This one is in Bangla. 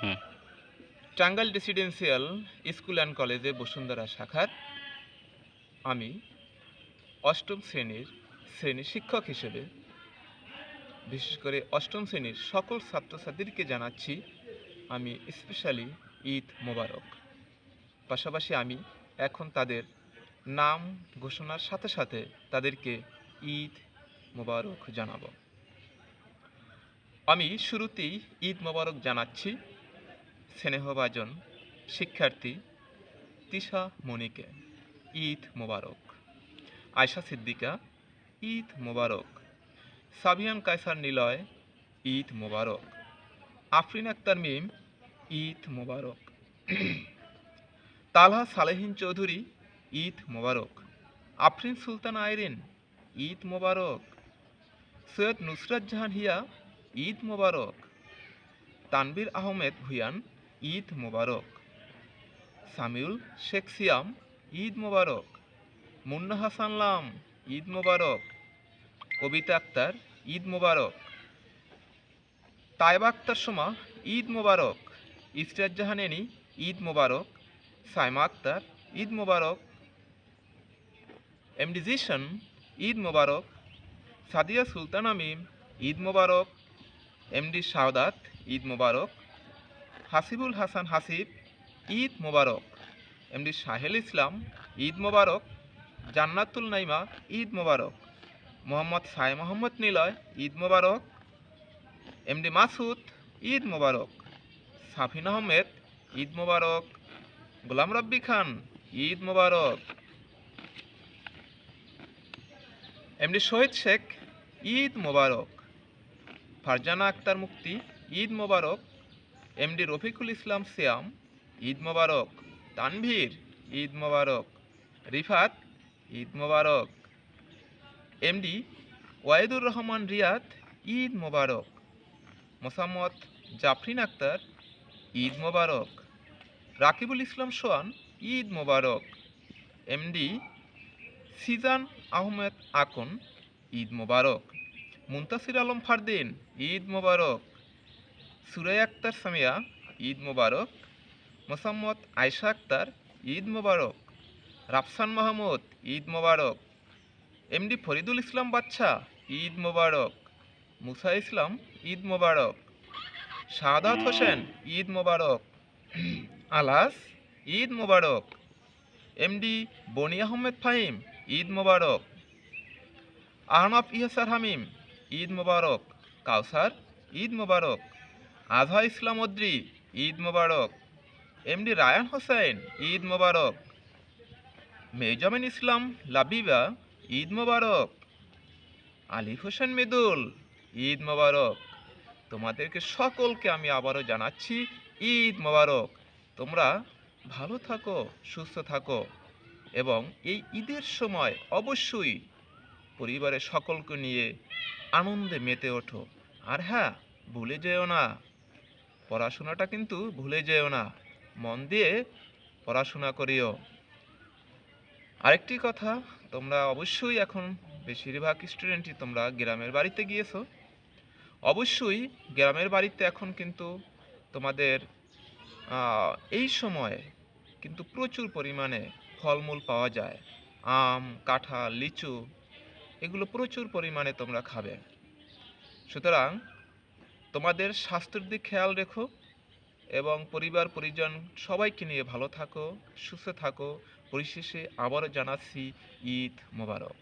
Hmm. Tangail residential school and কলেজে বসুন্ধরা শাখার আমি অষ্টম শ্রেণী শিক্ষক হিসেবে বিশেষ করে অষ্টম শ্রেণীর সকল ছাত্রছাত্রীদেরকে জানাচ্ছি আমি স্পেশালি ঈদ মোবারক। পাশাপাশি আমি এখন তাদের নাম ঘোষণার সাথে সাথে তাদেরকে ঈদ মোবারক জানাবো। আমি শুরুতেই ঈদ মোবারক জানাচ্ছি স্নেহভাজন শিক্ষার্থী তিশা মনিকে ঈদ মোবারক, আয়শা সিদ্দিকা ঈদ মোবারক, সাবিয়ান কায়সার নিলয় ঈদ মোবারক, আফরিন আক্তার মিম ঈদ মোবারক, তালহা সালেহিন চৌধুরী ঈদ মোবারক, আফরিন সুলতান আইরিন ঈদ মোবারক, সৈয়দ নুসরাত জাহান হিয়া ঈদ মোবারক, তানবীর আহমেদ ভুয়ান ঈদ মোবারক, সামিউল শেখ সিয়াম ঈদ মোবারক, মুন্না হাসান লাম ঈদ মোবারক, কবিতা আক্তার ঈদ মোবারক, তাইবা আক্তার সোমা ঈদ মোবারক, ইসরাত জাহান এনি ঈদ মোবারক, সাইমা আক্তার ঈদ মোবারক, এমডি জিশন ঈদ মোবারক, সাদিয়া সুলতান আমিম ঈদ মোবারক, এমডি শাওদাত ঈদ মোবারক, হাসিবুল হাসান হাসিব ঈদ মোবারক, এমডি সাহেল ইসলাম ঈদ মোবারক, জান্নাতুল নাইমা ঈদ মোবারক, মোহাম্মদ সাই মোহাম্মদ নিলয় ঈদ মোবারক, এমডি মাসুদ ঈদ মোবারক, সাফিন আহমেদ ঈদ মোবারক, গোলাম রব্বি খান ঈদ মোবারক, এমডি শহীদ শেখ ঈদ মোবারক, ফারজানা আক্তার মুক্তি ঈদ মোবারক, এমডি রফিকুল ইসলাম সিয়াম ঈদ মোবারক, তানভীর ঈদ মোবারক, রিফাত ঈদ মোবারক, এমডি ওয়াহিদুর রহমান রিয়াদ ঈদ মোবারক, মোসাম্মদ জাফরিন আক্তার ঈদ মোবারক, রাকিবুল ইসলাম সোয়ান ঈদ মোবারক, এমডি সিজান আহমেদ আকন ঈদ মোবারক, মুন্তাসির আলম ফারদিন ঈদ মোবারক, সুরাই আক্তার সামিয়া ঈদ মোবারক, মোসাম্মদ আয়শা আক্তার ঈদ মোবারক, রাফসান মাহমুদ ঈদ মোবারক, এমডি ফরিদুল ইসলাম বাচ্চা ঈদ মোবারক, মুসা ইসলাম ঈদ মোবারক, শাহাদাত হোসেন ঈদ মোবারক, আলাস ঈদ মোবারক, এমডি বনি আহমেদ ফাহিম ঈদ মোবারক, আহনাফ ইহসার হামিম ঈদ মোবারক, কাউসার ঈদ মোবারক, আজহা ইসলাম অদ্রি ঈদ মোবারক, এমডি রায়ান হোসেন ঈদ মোবারক, মেজামিন ইসলাম লাবিবা ঈদ মোবারক, আলিফ হোসেন মৃদুল ঈদ মোবারক। তোমাদেরকে সকলকে আমি আবারও জানাচ্ছি ঈদ মোবারক। তোমরা ভালো থাকো, সুস্থ থাকো এবং এই ঈদের সময় অবশ্যই পরিবারের সকলকে নিয়ে আনন্দে মেতে ওঠো। আর হ্যাঁ, ভুলে যেও না, পড়াশোনাটা কিন্তু ভুলে যেও না, মন দিয়ে পড়াশোনা করিও। আরেকটি কথা, তোমরা অবশ্যই এখন বেশিরভাগ স্টুডেন্টই তোমরা গ্রামের বাড়িতে গিয়েছো। অবশ্যই গ্রামের বাড়িতে এখন কিন্তু তোমাদের এই সময়ে কিন্তু প্রচুর পরিমাণে ফলমূল পাওয়া যায়। আম, কাঁঠাল, লিচু এগুলো প্রচুর পরিমাণে তোমরা খাবে। সুতরাং তোমাদের স্বাস্থ্যের দিক খেয়াল রেখো এবং পরিবার পরিজন সবাইকে নিয়ে ভালো থাকো, সুস্থ থাকো। পরিশেষে আবারও জানাচ্ছি ঈদ মোবারক।